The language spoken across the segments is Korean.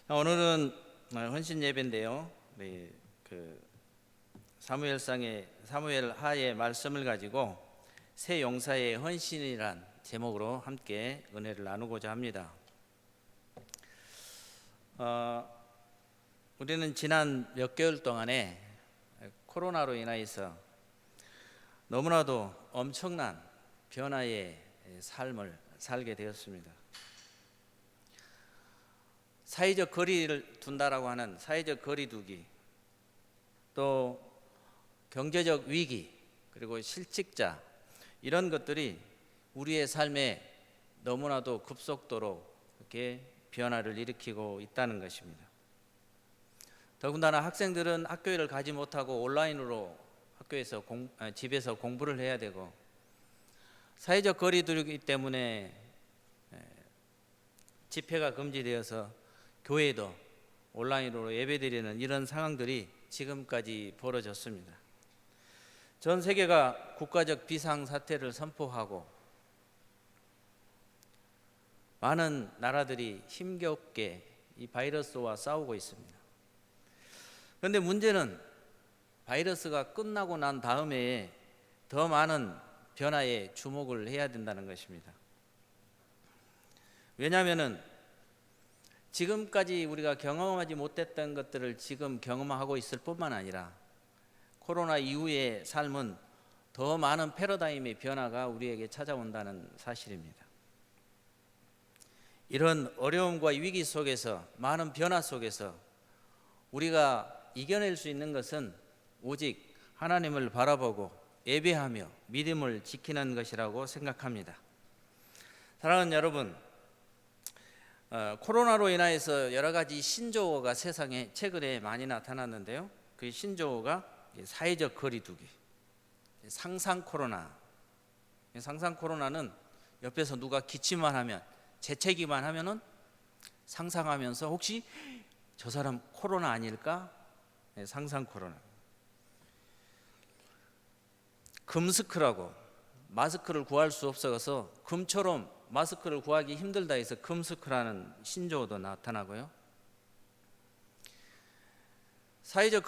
오늘은 헌신 예배인데요. 우리 사무엘 하의 말씀을 가지고 새 용사의 헌신이란 제목으로 함께 은혜를 나누고자 합니다. 우리는 지난 몇 개월 동안에 코로나로 인하여서 너무나도 엄청난 변화의 삶을 살게 되었습니다. 사회적 거리를 둔다라고 하는 사회적 거리두기, 또 경제적 위기, 그리고 실직자, 이런 것들이 우리의 삶에 너무나도 급속도로 이렇게 변화를 일으키고 있다는 것입니다. 더군다나 학생들은 학교를 가지 못하고 온라인으로 집에서 공부를 해야 되고, 사회적 거리두기 때문에 집회가 금지되어서 교회도 온라인으로 예배드리는 이런 상황들이 지금까지 벌어졌습니다. 전 세계가 국가적 비상사태를 선포하고 많은 나라들이 힘겹게 이 바이러스와 싸우고 있습니다. 그런데 문제는 바이러스가 끝나고 난 다음에 더 많은 변화에 주목을 해야 된다는 것입니다. 왜냐하면 지금까지 우리가 경험하지 못했던 것들을 지금 경험하고 있을 뿐만 아니라 코로나 이후의 삶은 더 많은 패러다임의 변화가 우리에게 찾아온다는 사실입니다. 이런 어려움과 위기 속에서, 많은 변화 속에서 우리가 이겨낼 수 있는 것은 오직 하나님을 바라보고 예배하며 믿음을 지키는 것이라고 생각합니다. 사랑하는 여러분, 코로나로 인하여서 여러 가지 신조어가 세상에 최근에 많이 나타났는데요. 그 신조어가 사회적 거리두기, 상상 코로나. 상상 코로나는 옆에서 누가 기침만 하면, 재채기만 하면은 상상하면서 혹시 저 사람 코로나 아닐까? 상상 코로나. 금스크라고, 마스크를 구할 수 없어서 금처럼 마스크를 구하기 힘들다 해서 금스크라는 신조어도 나타나고요. 사회적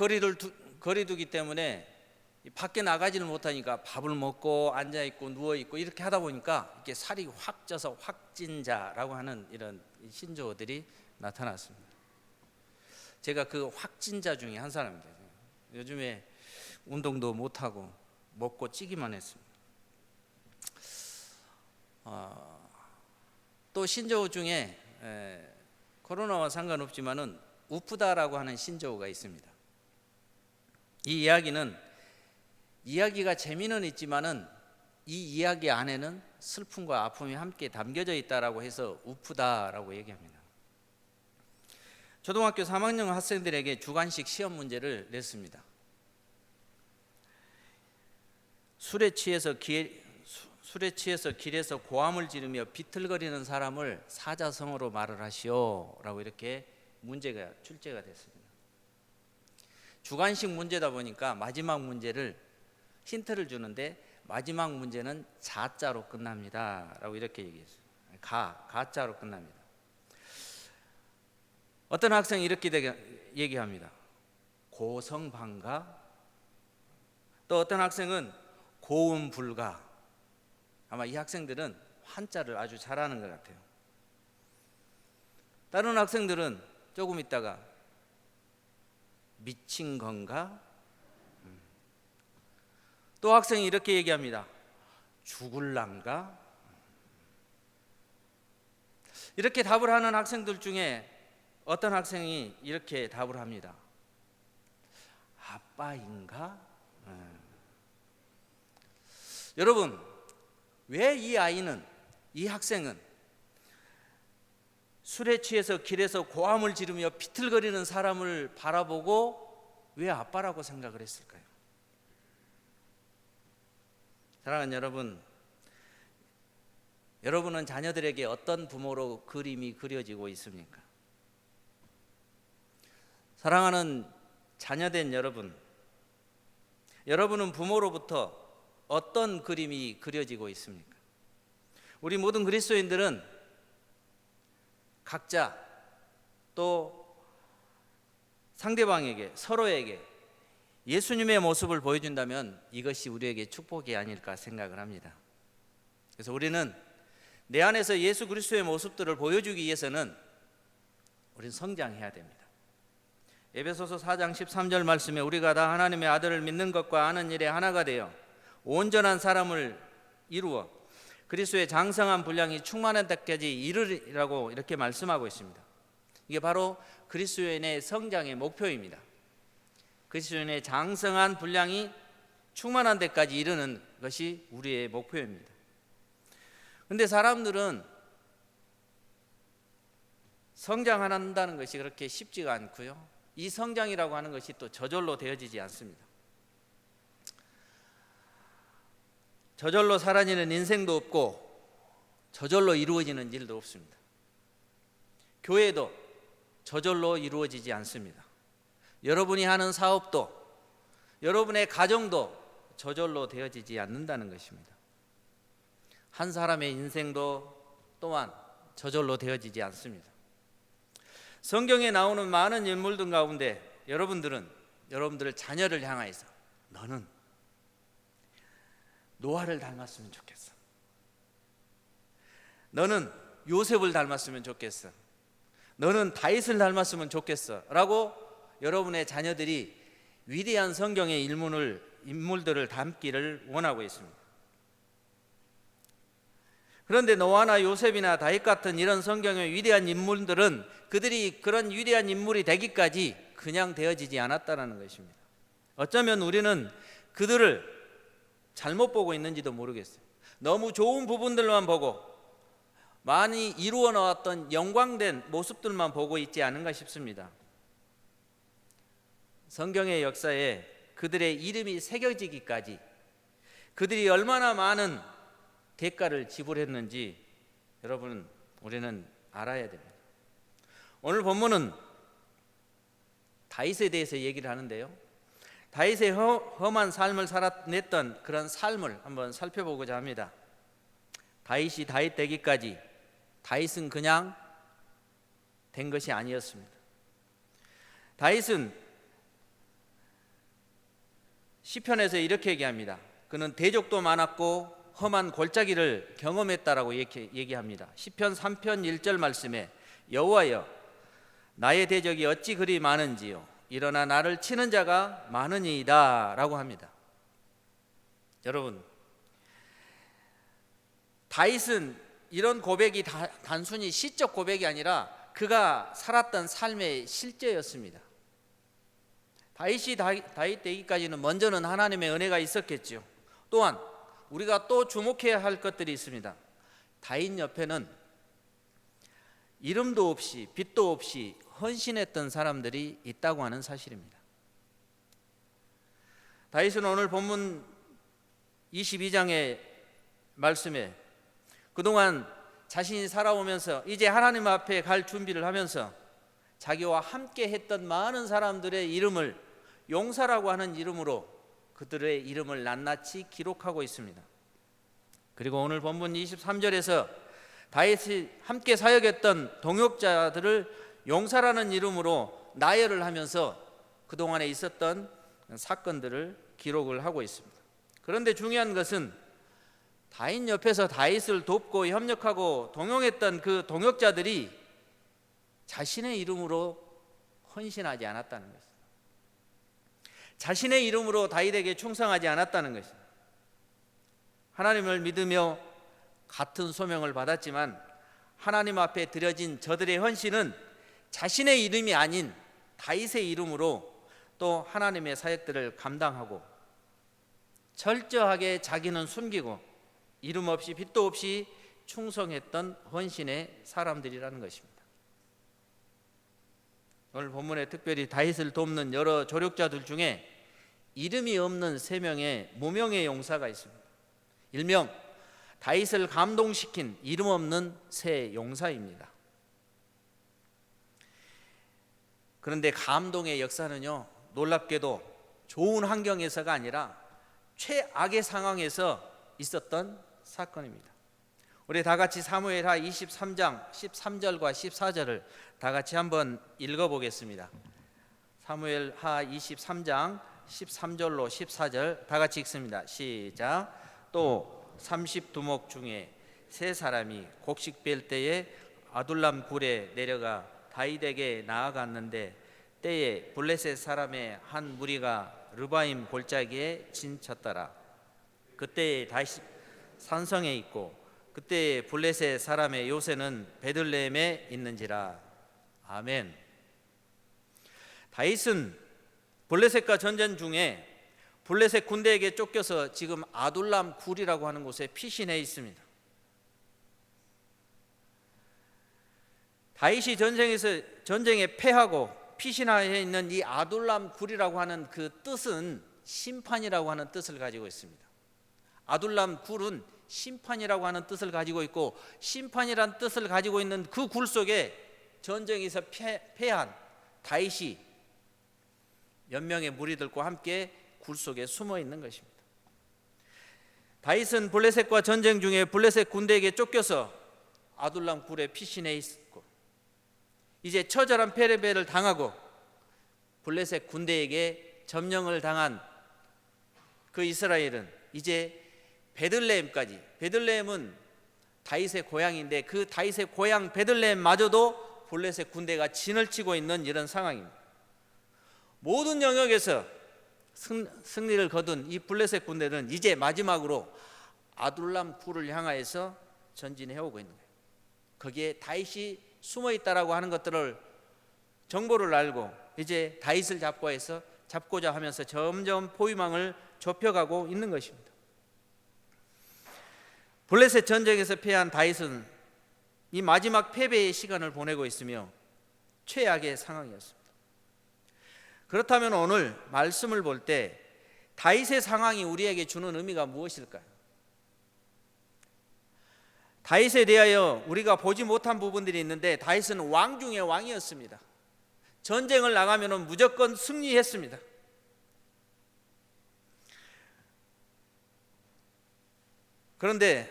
거리두기 때문에 밖에 나가지는 못하니까 밥을 먹고 앉아있고 누워있고 이렇게 하다 보니까 이렇게 살이 확 쪄서 확진자라고 하는 이런 신조어들이 나타났습니다. 제가 그 확진자 중에 한 사람입니다. 요즘에 운동도 못하고 먹고 찌기만 했습니다. 또 신조어 중에 코로나와 상관없지만은 우프다라고 하는 신조어가 있습니다. 이 이야기는 이야기가 재미는 있지만은 이 이야기 안에는 슬픔과 아픔이 함께 담겨져 있다라고 해서 우프다라고 얘기합니다. 초등학교 3학년 학생들에게 주관식 시험 문제를 냈습니다. 술에 취해서 길에서 고함을 지르며 비틀거리는 사람을 사자성어로 말을 하시오라고 이렇게 문제가 출제가 됐습니다. 주관식 문제다 보니까 마지막 문제를 힌트를 주는데 마지막 문제는 자자로 끝납니다 라고 이렇게 얘기했어요. 가자로 끝납니다. 어떤 학생이 이렇게 얘기합니다. 고성방가. 또 어떤 학생은 고음불가. 아마 이 학생들은 한자를 아주 잘하는 것 같아요. 다른 학생들은 조금 있다가 미친 건가? 또 학생이 이렇게 얘기합니다. 죽을란가? 이렇게 답을 하는 학생들 중에 어떤 학생이 이렇게 답을 합니다. 아빠인가? 여러분, 왜 이 학생은 술에 취해서 길에서 고함을 지르며 비틀거리는 사람을 바라보고 왜 아빠라고 생각을 했을까요? 사랑하는 여러분, 여러분은 자녀들에게 어떤 부모로 그림이 그려지고 있습니까? 사랑하는 자녀된 여러분은 부모로부터 어떤 그림이 그려지고 있습니까? 우리 모든 그리스도인들은 각자 또 상대방에게, 서로에게 예수님의 모습을 보여준다면 이것이 우리에게 축복이 아닐까 생각을 합니다. 그래서 우리는 내 안에서 예수 그리스도의 모습들을 보여주기 위해서는 우리는 성장해야 됩니다. 에베소서 4장 13절 말씀에 우리가 다 하나님의 아들을 믿는 것과 아는 일에 하나가 되어 온전한 사람을 이루어 그리스도의 장성한 분량이 충만한 데까지 이르리라고 이렇게 말씀하고 있습니다. 이게 바로 그리스도인의 성장의 목표입니다. 그리스도인의 장성한 분량이 충만한 데까지 이르는 것이 우리의 목표입니다. 그런데 사람들은 성장한다는 것이 그렇게 쉽지가 않고요. 이 성장이라고 하는 것이 또 저절로 되어지지 않습니다. 저절로 사라지는 인생도 없고 저절로 이루어지는 일도 없습니다. 교회도 저절로 이루어지지 않습니다. 여러분이 하는 사업도, 여러분의 가정도 저절로 되어지지 않는다는 것입니다. 한 사람의 인생도 또한 저절로 되어지지 않습니다. 성경에 나오는 많은 인물들 가운데 여러분들을 자녀를 향하여서 너는 노아를 닮았으면 좋겠어. 너는 요셉을 닮았으면 좋겠어. 너는 다윗을 닮았으면 좋겠어 라고 여러분의 자녀들이 위대한 성경의 인물들을 닮기를 원하고 있습니다. 그런데 노아나 요셉이나 다윗 같은 이런 성경의 위대한 인물들은 그들이 그런 위대한 인물이 되기까지 그냥 되어지지 않았다는 것입니다. 어쩌면 우리는 그들을 잘못 보고 있는지도 모르겠어요. 너무 좋은 부분들만 보고 많이 이루어 나왔던 영광된 모습들만 보고 있지 않은가 싶습니다. 성경의 역사에 그들의 이름이 새겨지기까지 그들이 얼마나 많은 대가를 지불했는지 여러분 우리는 알아야 됩니다. 오늘 본문은 다윗에 대해서 얘기를 하는데요. 다윗의 험한 삶을 살아냈던 그런 삶을 한번 살펴보고자 합니다. 다윗이 다윗 되기까지 다윗은 그냥 된 것이 아니었습니다. 다윗은 시편에서 이렇게 얘기합니다. 그는 대적도 많았고 험한 골짜기를 경험했다라고 이렇게 얘기합니다. 시편 3편 1절 말씀에 여호와여 나의 대적이 어찌 그리 많은지요 일어나 나를 치는 자가 많으니이다 라고 합니다. 여러분 다윗은 이런 고백이 단순히 시적 고백이 아니라 그가 살았던 삶의 실제였습니다. 다윗이 다윗 되기까지는 먼저는 하나님의 은혜가 있었겠죠. 또한 우리가 또 주목해야 할 것들이 있습니다. 다윗 옆에는 이름도 없이 빛도 없이 헌신했던 사람들이 있다고 하는 사실입니다. 다윗은 오늘 본문 22장의 말씀에 그동안 자신이 살아오면서 이제 하나님 앞에 갈 준비를 하면서 자기와 함께 했던 많은 사람들의 이름을 용사라고 하는 이름으로 그들의 이름을 낱낱이 기록하고 있습니다. 그리고 오늘 본문 23절에서 다윗이 함께 사역했던 동역자들을 용사라는 이름으로 나열을 하면서 그동안에 있었던 사건들을 기록을 하고 있습니다. 그런데 중요한 것은 다윗 옆에서 다윗을 돕고 협력하고 동용했던 그 동역자들이 자신의 이름으로 헌신하지 않았다는 것입니다. 자신의 이름으로 다윗에게 충성하지 않았다는 것입니다. 하나님을 믿으며 같은 소명을 받았지만 하나님 앞에 드려진 저들의 헌신은 자신의 이름이 아닌 다윗의 이름으로 또 하나님의 사역들을 감당하고 철저하게 자기는 숨기고 이름 없이 빛도 없이 충성했던 헌신의 사람들이라는 것입니다. 오늘 본문에 특별히 다윗을 돕는 여러 조력자들 중에 이름이 없는 3명의 무명의 용사가 있습니다. 일명 다윗을 감동시킨 이름 없는 새 용사입니다. 그런데 감동의 역사는요, 놀랍게도 좋은 환경에서가 아니라 최악의 상황에서 있었던 사건입니다. 우리 다 같이 사무엘하 23장 13절과 14절을 다 같이 한번 읽어보겠습니다. 사무엘하 23장 13절로 14절 다 같이 읽습니다. 시작. 또 30두목 중에 세 사람이 곡식 뺄 때에 아둘람 굴에 내려가 다윗에게 나아갔는데 때에 블레셋 사람의 한 무리가 르바임 골짜기에 진쳤더라. 그때에 다윗 산성에 있고 그때에 블레셋 사람의 요새는 베들레헴에 있는지라. 아멘. 다윗은 블레셋과 전쟁 중에 블레셋 군대에게 쫓겨서 지금 아둘람 굴이라고 하는 곳에 피신해 있습니다. 다윗이 전쟁에 패하고 피신하여 있는 이 아둘람 굴이라고 하는 그 뜻은 심판이라고 하는 뜻을 가지고 있습니다. 아둘람 굴은 심판이라고 하는 뜻을 가지고 있고, 심판이란 뜻을 가지고 있는 그 굴 속에 전쟁에서 패한 다윗이 몇 명의 무리들과 함께 굴 속에 숨어 있는 것입니다. 다윗은 블레셋과 전쟁 중에 블레셋 군대에게 쫓겨서 아둘람 굴에 피신해 있고, 이제 처절한 패배를 당하고 블레셋 군대에게 점령을 당한 그 이스라엘은 이제 베들레헴까지, 베들레헴은 다윗의 고향인데 그 다윗의 고향 베들레헴마저도 블레셋 군대가 진을 치고 있는 이런 상황입니다. 모든 영역에서 승리를 거둔 이 블레셋 군대는 이제 마지막으로 아둘람 굴을 향하여서 전진해 오고 있는 거예요. 거기에 다윗이 숨어 있다라고 하는 것들을 정보를 알고 이제 다윗을 잡고자 하면서 점점 포위망을 좁혀가고 있는 것입니다. 블레셋 전쟁에서 패한 다윗은 이 마지막 패배의 시간을 보내고 있으며 최악의 상황이었습니다. 그렇다면 오늘 말씀을 볼 때 다윗의 상황이 우리에게 주는 의미가 무엇일까요? 다윗에 대하여 우리가 보지 못한 부분들이 있는데, 다윗은 왕 중의 왕이었습니다. 전쟁을 나가면 무조건 승리했습니다. 그런데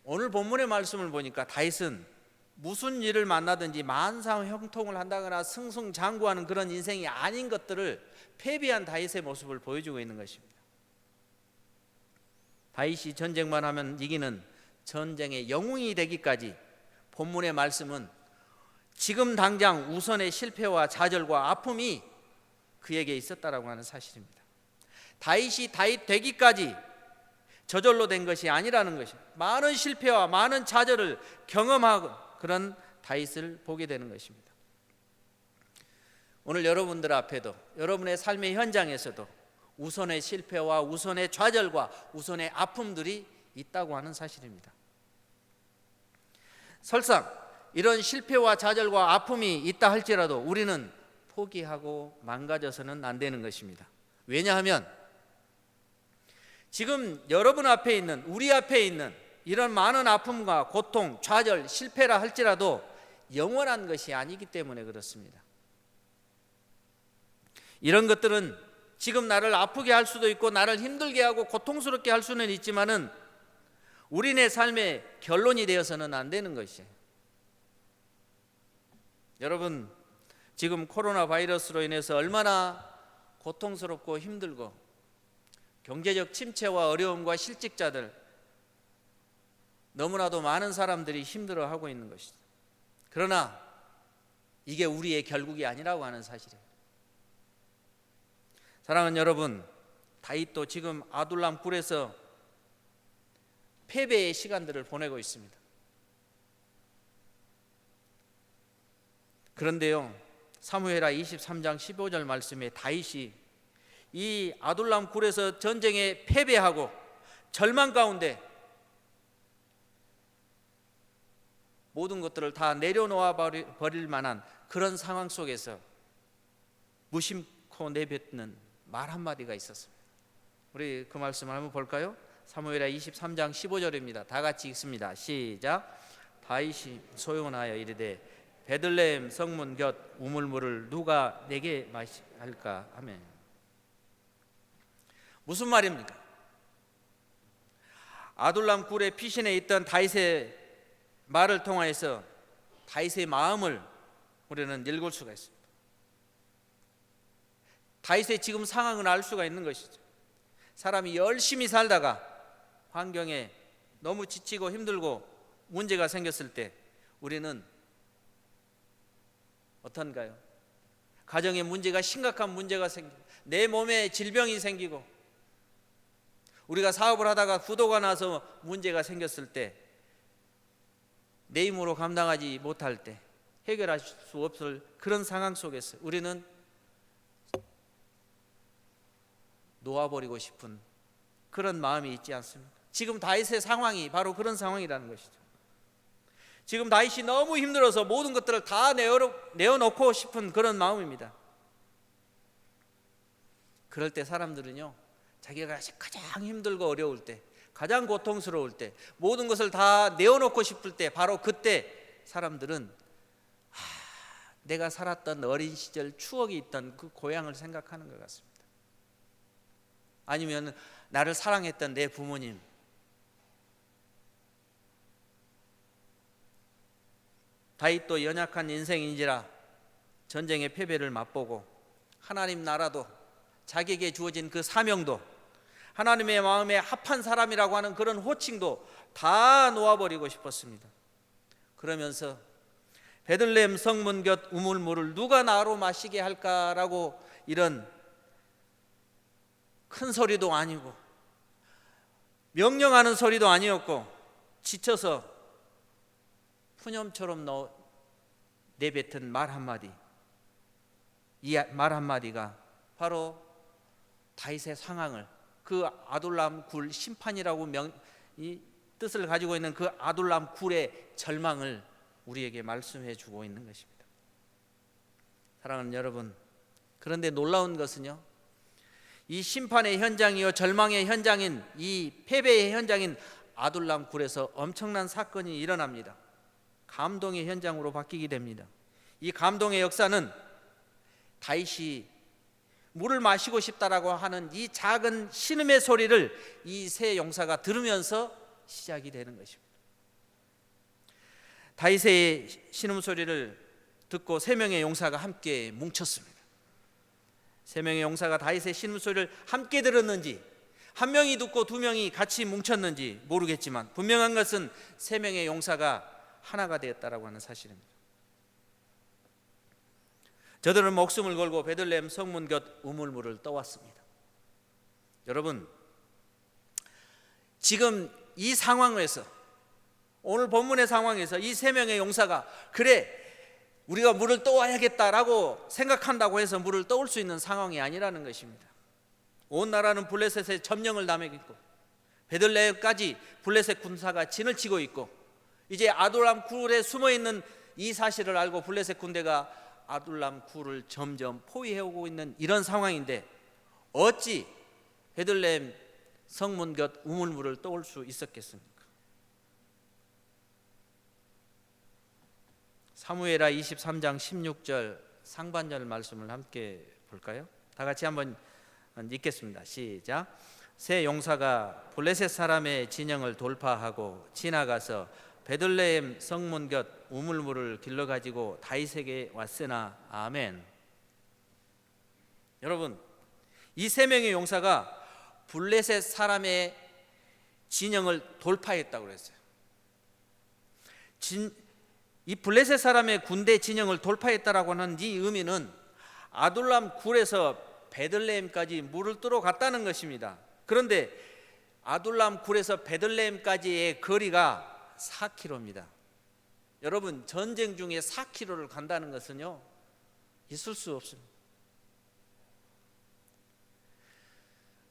오늘 본문의 말씀을 보니까 다윗은 무슨 일을 만나든지 만사형통을 한다거나 승승장구하는 그런 인생이 아닌 것들을, 패배한 다윗의 모습을 보여주고 있는 것입니다. 다윗이 전쟁만 하면 이기는 전쟁의 영웅이 되기까지 본문의 말씀은 지금 당장 우선의 실패와 좌절과 아픔이 그에게 있었다라고 하는 사실입니다. 다윗이 다윗 되기까지 저절로 된 것이 아니라는 것입니다. 많은 실패와 많은 좌절을 경험하고 그런 다윗을 보게 되는 것입니다. 오늘 여러분들 앞에도, 여러분의 삶의 현장에서도 우선의 실패와 우선의 좌절과 우선의 아픔들이 있다고 하는 사실입니다. 설사 이런 실패와 좌절과 아픔이 있다 할지라도 우리는 포기하고 망가져서는 안 되는 것입니다. 왜냐하면 지금 여러분 앞에 있는, 우리 앞에 있는 이런 많은 아픔과 고통, 좌절, 실패라 할지라도 영원한 것이 아니기 때문에 그렇습니다. 이런 것들은 지금 나를 아프게 할 수도 있고 나를 힘들게 하고 고통스럽게 할 수는 있지만은 우리네 삶의 결론이 되어서는 안 되는 것이에요. 여러분, 지금 코로나 바이러스로 인해서 얼마나 고통스럽고 힘들고 경제적 침체와 어려움과 실직자들, 너무나도 많은 사람들이 힘들어하고 있는 것이죠. 그러나 이게 우리의 결국이 아니라고 하는 사실이에요. 사랑하는 여러분, 다윗도 지금 아둘람 굴에서 패배의 시간들을 보내고 있습니다. 그런데요, 사무엘하 23장 15절 말씀에 다윗이 이 아둘람 굴에서 전쟁에 패배하고 절망 가운데 모든 것들을 다 내려놓아 버릴 만한 그런 상황 속에서 무심코 내뱉는 말 한마디가 있었습니다. 우리 그 말씀을 한번 볼까요? 사무엘하 23장 15절입니다. 다 같이 읽습니다. 시작. 다윗이 소용하여 이르되 베들레헴 성문 곁 우물물을 누가 내게 마실까 하며. 무슨 말입니까? 아둘람 굴에 피신해 있던 다윗의 말을 통하여서 다윗의 마음을 우리는 읽을 수가 있습니다. 다윗의 지금 상황을 알 수가 있는 것이죠. 사람이 열심히 살다가 환경에 너무 지치고 힘들고 문제가 생겼을 때 우리는 어떤가요? 가정에 문제가, 심각한 문제가 생기고 내 몸에 질병이 생기고 우리가 사업을 하다가 부도가 나서 문제가 생겼을 때 내 힘으로 감당하지 못할 때 해결할 수 없을 그런 상황 속에서 우리는 놓아버리고 싶은 그런 마음이 있지 않습니까? 지금 다윗의 상황이 바로 그런 상황이라는 것이죠. 지금 다윗이 너무 힘들어서 모든 것들을 다 내어놓고 싶은 그런 마음입니다. 그럴 때 사람들은요, 자기가 가장 힘들고 어려울 때, 가장 고통스러울 때, 모든 것을 다 내어놓고 싶을 때, 바로 그때 사람들은 내가 살았던 어린 시절 추억이 있던 그 고향을 생각하는 것 같습니다. 아니면 나를 사랑했던 내 부모님, 다윗도 연약한 인생인지라 전쟁의 패배를 맛보고 하나님 나라도 자기에게 주어진 그 사명도 하나님의 마음에 합한 사람이라고 하는 그런 호칭도 다 놓아버리고 싶었습니다. 그러면서 베들레헴 성문 곁 우물물을 누가 나로 마시게 할까라고 이런 큰 소리도 아니고 명령하는 소리도 아니었고 지쳐서 푸념처럼 내뱉은 말 한마디, 이 말 한마디가 바로 다윗의 상황을, 그 아둘람 굴 심판이라고 이 뜻을 가지고 있는 그 아둘람 굴의 절망을 우리에게 말씀해 주고 있는 것입니다. 사랑하는 여러분, 그런데 놀라운 것은요, 이 심판의 현장이요 절망의 현장인 이 패배의 현장인 아둘람 굴에서 엄청난 사건이 일어납니다. 감동의 현장으로 바뀌게 됩니다. 이 감동의 역사는 다윗이 물을 마시고 싶다라고 하는 이 작은 신음의 소리를 이 세 용사가 들으면서 시작이 되는 것입니다. 다윗의 신음 소리를 듣고 세 명의 용사가 함께 뭉쳤습니다. 세 명의 용사가 다윗의 신음 소리를 함께 들었는지, 한 명이 듣고 두 명이 같이 뭉쳤는지 모르겠지만 분명한 것은 세 명의 용사가 하나가 되었다라고 하는 사실입니다. 저들은 목숨을 걸고 베들레헴 성문 곁 우물물을 떠왔습니다. 여러분, 지금 이 상황에서, 오늘 본문의 상황에서 이 세 명의 용사가 그래 우리가 물을 떠와야겠다라고 생각한다고 해서 물을 떠올 수 있는 상황이 아니라는 것입니다. 온 나라는 블레셋의 점령을 당했고 베들레헴까지 블레셋 군사가 진을 치고 있고 이제 아둘람 굴에 숨어있는 이 사실을 알고 블레셋 군대가 아둘람 굴을 점점 포위해오고 있는 이런 상황인데 어찌 베들레헴 성문 곁 우물물을 떠올 수 있었겠습니까? 사무엘하 23장 16절 상반절 말씀을 함께 볼까요? 다 같이 한번 읽겠습니다. 시작. 세 용사가 블레셋 사람의 진영을 돌파하고 지나가서 베들레헴 성문 곁 우물물을 길러 가지고 다윗에게 왔으나. 아멘. 여러분, 이 세 명의 용사가 블레셋 사람의 진영을 돌파했다고 그랬어요. 이 블레셋 사람의 군대 진영을 돌파했다라고 하는 이 의미는 아둘람 굴에서 베들레헴까지 물을 뜨러 갔다는 것입니다. 그런데 아둘람 굴에서 베들레헴까지의 거리가 4km입니다. 여러분, 전쟁 중에 4km를 간다는 것은요 있을 수 없습니다.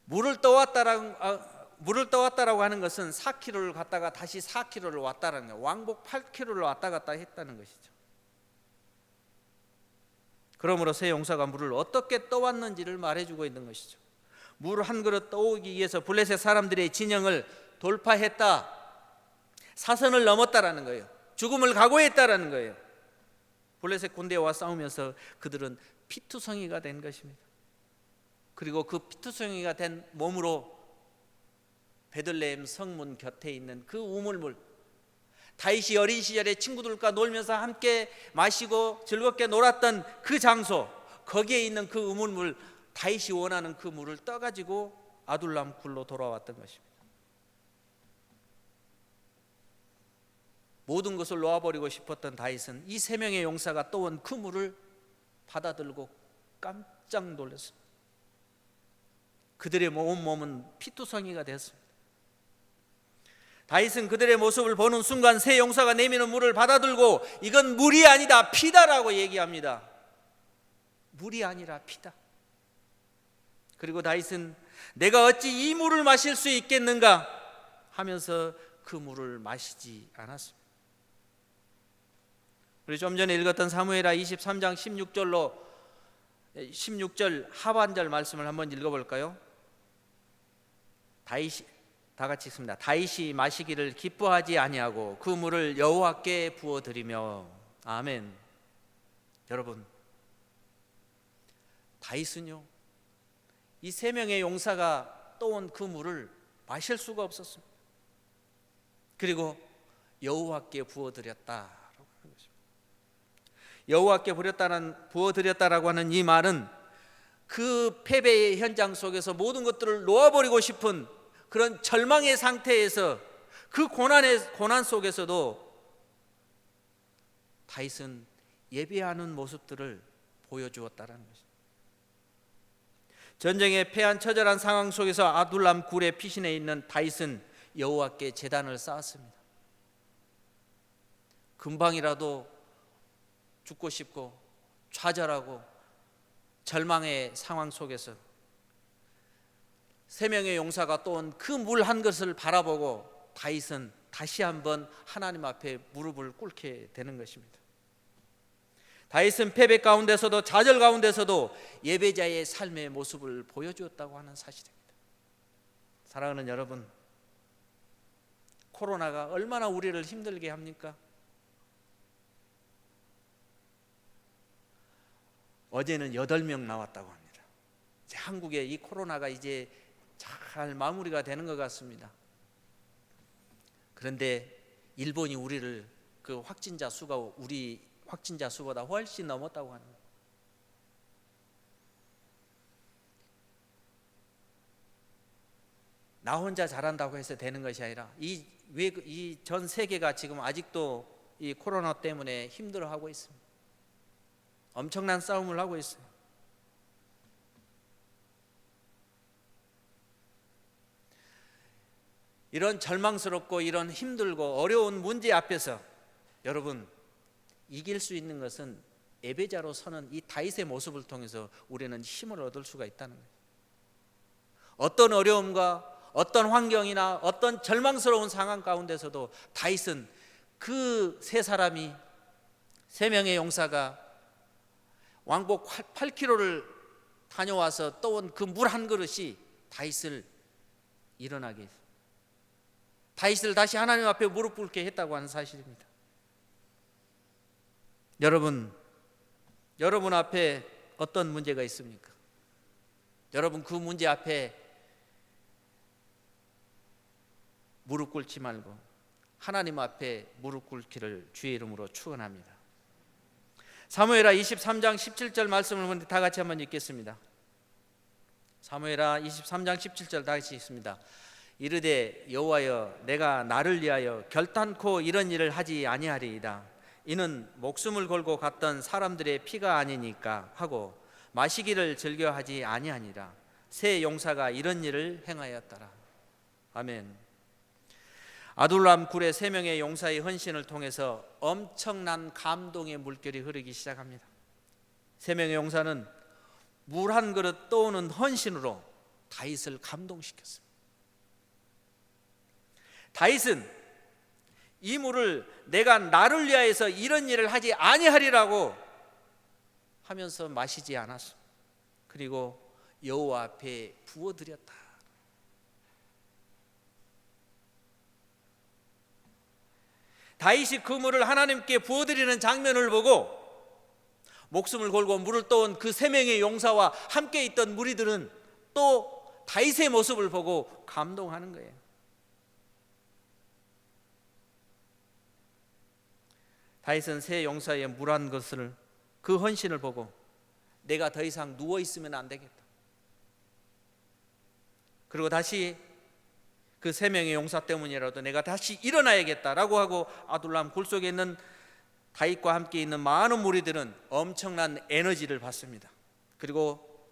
물을 떠왔다라고 하는 것은 4km를 갔다가 다시 4km를 왔다라는 거예요. 왕복 8km를 왔다 갔다 했다는 것이죠. 그러므로 세 용사가 물을 어떻게 떠왔는지를 말해주고 있는 것이죠. 물 한 그릇 떠오기 위해서 블레셋 사람들의 진영을 돌파했다, 사선을 넘었다라는 거예요. 죽음을 각오했다라는 거예요. 블레셋 군대와 싸우면서 그들은 피투성이가 된 것입니다. 그리고 그 피투성이가 된 몸으로 베들레헴 성문 곁에 있는 그 우물물, 다윗이 어린 시절에 친구들과 놀면서 함께 마시고 즐겁게 놀았던 그 장소, 거기에 있는 그 우물물 다윗이 원하는 그 물을 떠가지고 아둘람 굴로 돌아왔던 것입니다. 모든 것을 놓아버리고 싶었던 다윗은 이 세 명의 용사가 떠온 그 물을 받아들고 깜짝 놀랐습니다. 그들의 온몸은 피투성이가 되었습니다. 다윗은 그들의 모습을 보는 순간 세 용사가 내미는 물을 받아들고 이건 물이 아니다, 피다라고 얘기합니다. 물이 아니라 피다. 그리고 다윗은 내가 어찌 이 물을 마실 수 있겠는가 하면서 그 물을 마시지 않았습니다. 우리 좀 전에 읽었던 사무엘하 23장 16절 하반절 말씀을 한번 읽어볼까요? 다윗이 다 같이 읽습니다. 다윗이 마시기를 기뻐하지 아니하고 그 물을 여호와께 부어드리며. 아멘. 여러분, 다윗은요, 이 세 명의 용사가 떠온 그 물을 마실 수가 없었습니다. 그리고 여호와께 부어드렸다라고 하는 것입니다. 여호와께 부어드렸다라고 하는 이 말은 그 패배의 현장 속에서 모든 것들을 놓아버리고 싶은 그런 절망의 상태에서 그 고난 속에서도 다윗은 예배하는 모습들을 보여주었다는 것입니다. 전쟁에 패한 처절한 상황 속에서 아둘람 굴의 피신해 있는 다윗은 여호와께 제단을 쌓았습니다. 금방이라도 죽고 싶고 좌절하고 절망의 상황 속에서 세 명의 용사가 떠온 그 물 한 것을 바라보고 다윗은 다시 한번 하나님 앞에 무릎을 꿇게 되는 것입니다. 다윗은 패배 가운데서도 좌절 가운데서도 예배자의 삶의 모습을 보여주었다고 하는 사실입니다. 사랑하는 여러분, 코로나가 얼마나 우리를 힘들게 합니까? 어제는 8명 나왔다고 합니다. 이제 한국에 이 코로나가 이제 잘 마무리가 되는 것 같습니다. 그런데 일본이 우리를 그 확진자 수가 우리 확진자 수보다 훨씬 넘었다고 하는 거예요. 나 혼자 잘한다고 해서 되는 것이 아니라 이 전 세계가 지금 아직도 이 코로나 때문에 힘들어하고 있습니다. 엄청난 싸움을 하고 있어요. 이런 절망스럽고 이런 힘들고 어려운 문제 앞에서 여러분, 이길 수 있는 것은 예배자로 서는 이 다윗의 모습을 통해서 우리는 힘을 얻을 수가 있다는 거예요. 어떤 어려움과 어떤 환경이나 어떤 절망스러운 상황 가운데서도 다윗은 그 세 명의 용사가 왕복 8km를 다녀와서 떠온 그 물 한 그릇이 다윗을 일어나게 했어요. 다윗을 다시 하나님 앞에 무릎 꿇게 했다고 하는 사실입니다. 여러분 앞에 어떤 문제가 있습니까? 여러분 그 문제 앞에 무릎 꿇지 말고 하나님 앞에 무릎 꿇기를 주의 이름으로 축원합니다. 사무엘하 23장 17절 말씀을 다 같이 한번 읽겠습니다. 사무엘하 23장 17절 다 같이 읽습니다. 이르되 여호와여, 내가 나를 위하여 결단코 이런 일을 하지 아니하리이다. 이는 목숨을 걸고 갔던 사람들의 피가 아니니까 하고 마시기를 즐겨하지 아니하니라. 세 용사가 이런 일을 행하였더라. 아멘. 아둘람 굴의 세 명의 용사의 헌신을 통해서 엄청난 감동의 물결이 흐르기 시작합니다. 세 명의 용사는 물 한 그릇 떠오는 헌신으로 다윗을 감동시켰습니다. 다윗은 이 물을 내가 나를 위하여서 이런 일을 하지 아니하리라고 하면서 마시지 않았습니다. 그리고 여호와 앞에 부어드렸다. 다윗이 그 물을 하나님께 부어드리는 장면을 보고 목숨을 걸고 물을 떠온 그 세 명의 용사와 함께 있던 무리들은 또 다윗의 모습을 보고 감동하는 거예요. 다윗은 세 용사의 물 한 것을 그 헌신을 보고 내가 더 이상 누워 있으면 안 되겠다. 그리고 다시 그 3명의 용사 때문이라도 내가 다시 일어나야겠다라고 하고 아둘람 굴 속에 있는 다윗과 함께 있는 많은 무리들은 엄청난 에너지를 받습니다. 그리고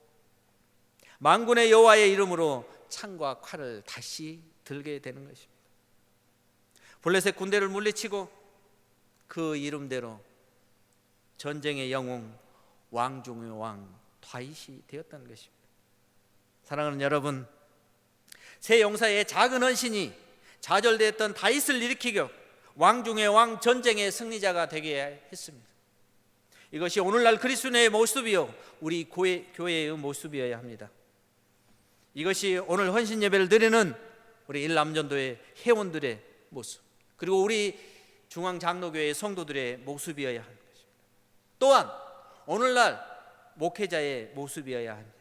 만군의 여호와의 이름으로 창과 칼을 다시 들게 되는 것입니다. 블레셋 군대를 물리치고 그 이름대로 전쟁의 영웅, 왕 중의 왕 다윗이 되었다는 것입니다. 사랑하는 여러분, 세 용사의 작은 헌신이 좌절되었던 다윗을 일으키고 왕 중의 왕, 전쟁의 승리자가 되게 했습니다. 이것이 오늘날 그리스도인의 모습이요 우리 교회의 모습이어야 합니다. 이것이 오늘 헌신 예배를 드리는 우리 일남전도의 회원들의 모습, 그리고 우리 중앙장로교회 성도들의 모습이어야 하는 것입니다. 또한 오늘날 목회자의 모습이어야 합니다.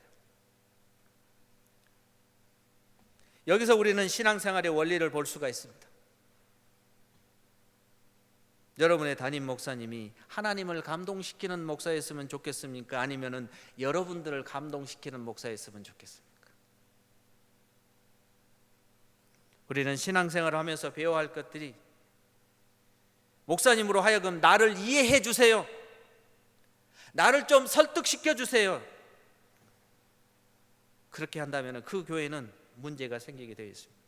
여기서 우리는 신앙생활의 원리를 볼 수가 있습니다. 여러분의 담임 목사님이 하나님을 감동시키는 목사였으면 좋겠습니까? 아니면은 여러분들을 감동시키는 목사였으면 좋겠습니까? 우리는 신앙생활을 하면서 배워야 할 것들이, 목사님으로 하여금 나를 이해해 주세요, 나를 좀 설득시켜 주세요, 그렇게 한다면 그 교회는 문제가 생기게 되어 있습니다.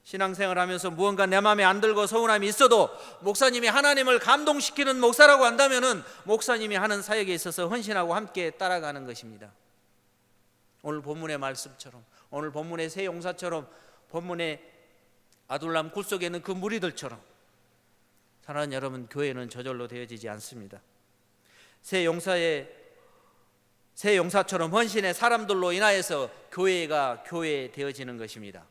신앙생활을 하면서 무언가 내 마음에 안 들고 서운함이 있어도 목사님이 하나님을 감동시키는 목사라고 한다면 목사님이 하는 사역에 있어서 헌신하고 함께 따라가는 것입니다. 오늘 본문의 말씀처럼, 오늘 본문의 세 용사처럼, 본문의 아둘람 굴 속에 있는 그 무리들처럼, 사랑하는 여러분, 교회는 저절로 되어지지 않습니다. 세 용사처럼 헌신의 사람들로 인하여서 교회가 교회 되어지는 것입니다.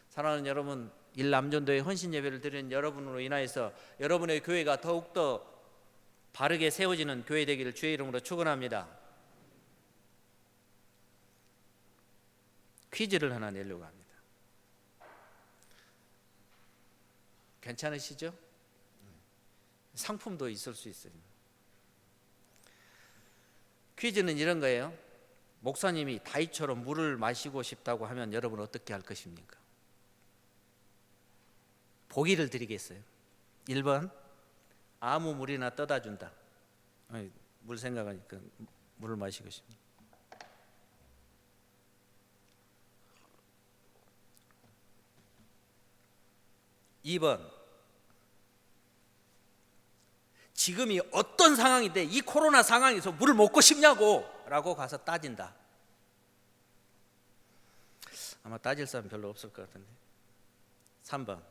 사랑하는 여러분, 일남전도의 헌신 예배를 드리는 여러분으로 인하여서 여러분의 교회가 더욱더 바르게 세워지는 교회 되기를 주의 이름으로 축원합니다. 퀴즈를 하나 내려고 합니다. 괜찮으시죠? 상품도 있을 수 있어요. 퀴즈는 이런 거예요. 목사님이 다윗처럼 물을 마시고 싶다고 하면 여러분 어떻게 할 것입니까? 보기를 드리겠어요. 1번, 아무 물이나 떠다 준다. 물 생각하니까 물을 마시고 싶네. 2번, 지금이 어떤 상황인데 이 코로나 상황에서 물을 먹고 싶냐고 라고 가서 따진다. 아마 따질 사람 별로 없을 것 같은데. 3번,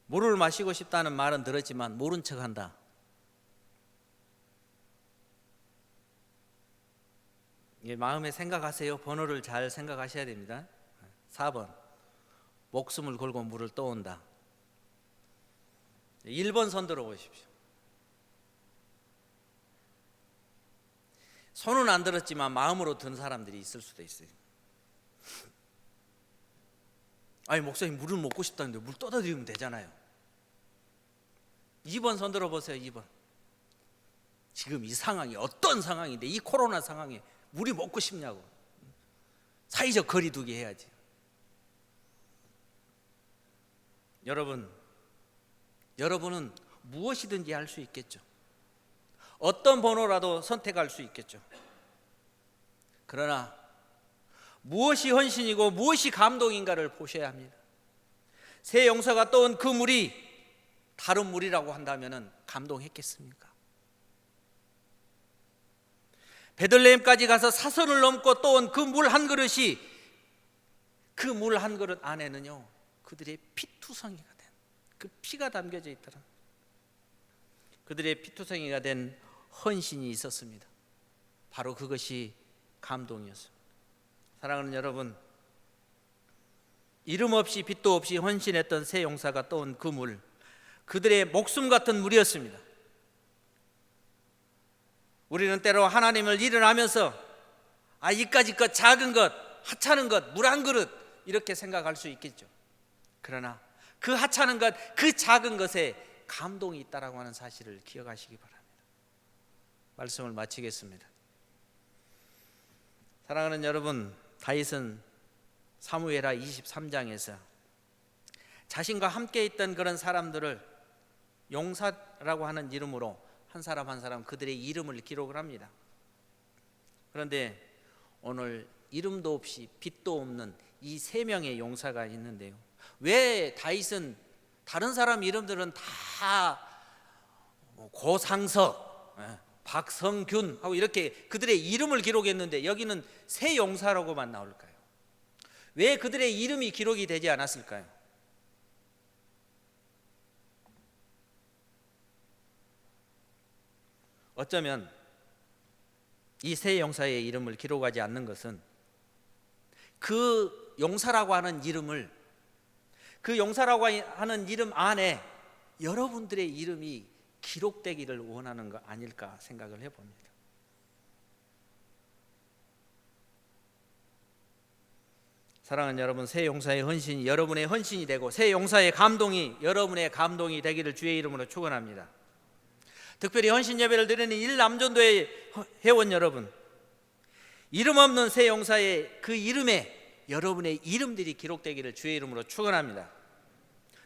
물을 마시고 싶다는 말은 들었지만 모른 척한다. 마음에 생각하세요. 번호를 잘 생각하셔야 됩니다. 4번, 목숨을 걸고 물을 떠온다. 1번 손 들어 보십시오. 손은 안 들었지만 마음으로 든 사람들이 있을 수도 있어요. 아니, 목사님 물을 먹고 싶다는데 물 떠다 드리면 되잖아요. 2번 손 들어 보세요. 2번. 지금 이 상황이 어떤 상황인데 이 코로나 상황에 물이 먹고 싶냐고. 사회적 거리두기 해야지. 여러분은 무엇이든지 할 수 있겠죠. 어떤 번호라도 선택할 수 있겠죠. 그러나 무엇이 헌신이고 무엇이 감동인가를 보셔야 합니다. 새 용사가 떠온 그 물이 다른 물이라고 한다면 감동했겠습니까? 베들레헴까지 가서 사선을 넘고 떠온 그 물 한 그릇이, 그 물 한 그릇 안에는요 그들의 피투성이가 된, 그 피가 담겨져 있더라. 그들의 피투성이가 된 헌신이 있었습니다. 바로 그것이 감동이었습니다. 사랑하는 여러분, 이름 없이 빛도 없이 헌신했던 세 용사가 떠온 그 물, 그들의 목숨 같은 물이었습니다. 우리는 때로 하나님을 일어나면서 이까짓 것, 작은 것, 하찮은 것, 물 한 그릇 이렇게 생각할 수 있겠죠. 그러나 그 하찮은 것, 그 작은 것에 감동이 있다라고 하는 사실을 기억하시기 바랍니다. 말씀을 마치겠습니다. 사랑하는 여러분, 다윗은 사무엘하 23장에서 자신과 함께 있던 그런 사람들을 용사라고 하는 이름으로 한 사람 한 사람 그들의 이름을 기록을 합니다. 그런데 오늘 이름도 없이 빛도 없는 이 세 명의 용사가 있는데요, 왜 다윗은 다른 사람 이름들은 다 고상석, 박성균 하고 이렇게 그들의 이름을 기록했는데 여기는 세 용사라고만 나올까요? 왜 그들의 이름이 기록이 되지 않았을까요? 어쩌면 이 세 용사의 이름을 기록하지 않는 것은 그 용사라고 하는 이름을, 그 용사라고 하는 이름 안에 여러분들의 이름이 기록되기를 원하는 거 아닐까 생각을 해봅니다. 사랑하는 여러분, 새 용사의 헌신이 여러분의 헌신이 되고 새 용사의 감동이 여러분의 감동이 되기를 주의 이름으로 축원합니다. 특별히 헌신 예배를 드리는 일남전도의 회원 여러분, 이름 없는 새 용사의 그 이름에 여러분의 이름들이 기록되기를 주의 이름으로 축원합니다.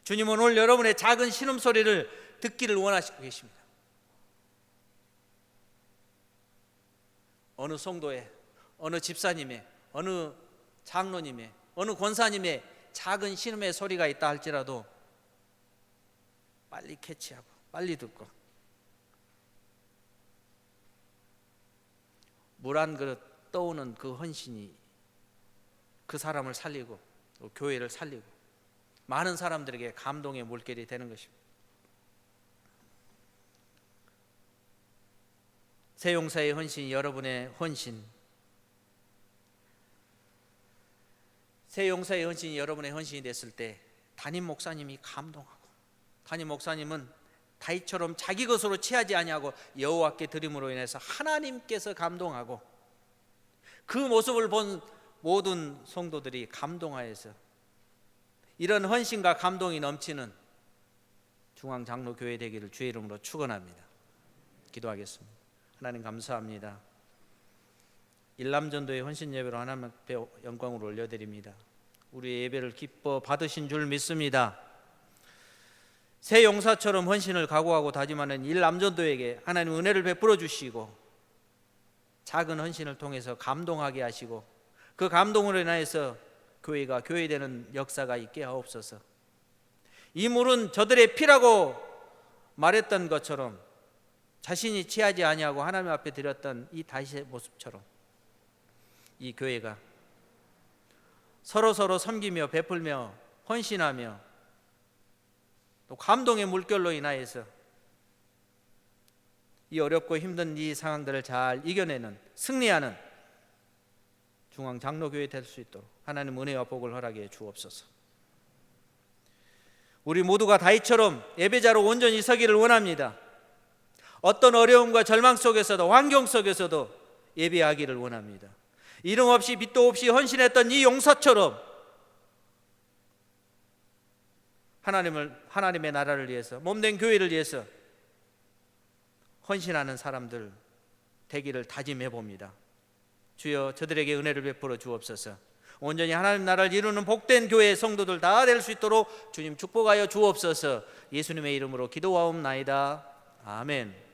주님은 오늘 여러분의 작은 신음소리를 듣기를 원하시고 계십니다. 어느 성도의, 어느 집사님의, 어느 장로님의, 어느 권사님의 작은 신음의 소리가 있다 할지라도 빨리 캐치하고 빨리 듣고 물 한 그릇 떠오는 그 헌신이 그 사람을 살리고 또 교회를 살리고 많은 사람들에게 감동의 물결이 되는 것입니다. 새 용사의 헌신이 여러분의 헌신, 새 용사의 헌신이 여러분의 헌신이 됐을 때 담임 목사님이 감동하고, 담임 목사님은 다윗처럼 자기 것으로 취하지 아니하고 여호와께 드림으로 인해서 하나님께서 감동하고, 그 모습을 본 모든 성도들이 감동하여서 이런 헌신과 감동이 넘치는 중앙장로교회 되기를 주의 이름으로 축원합니다. 기도하겠습니다. 하나님 감사합니다. 일남전도의 헌신 예배로 하나님 앞에 영광을 올려드립니다. 우리의 예배를 기뻐 받으신 줄 믿습니다. 새 용사처럼 헌신을 각오하고 다짐하는 일남전도에게 하나님 은혜를 베풀어 주시고 작은 헌신을 통해서 감동하게 하시고 그 감동으로 인하여서 교회가 교회되는 역사가 있게 하옵소서. 이 물은 저들의 피라고 말했던 것처럼 자신이 취하지 아니하고 하나님 앞에 드렸던 이 다윗의 모습처럼 이 교회가 서로 섬기며 베풀며 헌신하며 또 감동의 물결로 인하여서 이 어렵고 힘든 이 상황들을 잘 이겨내는, 승리하는 중앙장로교회 될 수 있도록 하나님 은혜와 복을 허락해 주옵소서. 우리 모두가 다윗처럼 예배자로 온전히 서기를 원합니다. 어떤 어려움과 절망 속에서도, 환경 속에서도 예배하기를 원합니다. 이름 없이 빛도 없이 헌신했던 이 용사처럼 하나님의 나라를 위해서, 몸된 교회를 위해서 헌신하는 사람들 되기를 다짐해 봅니다. 주여, 저들에게 은혜를 베풀어 주옵소서. 온전히 하나님 나라를 이루는 복된 교회 성도들 다 될 수 있도록 주님 축복하여 주옵소서. 예수님의 이름으로 기도하옵나이다. 아멘.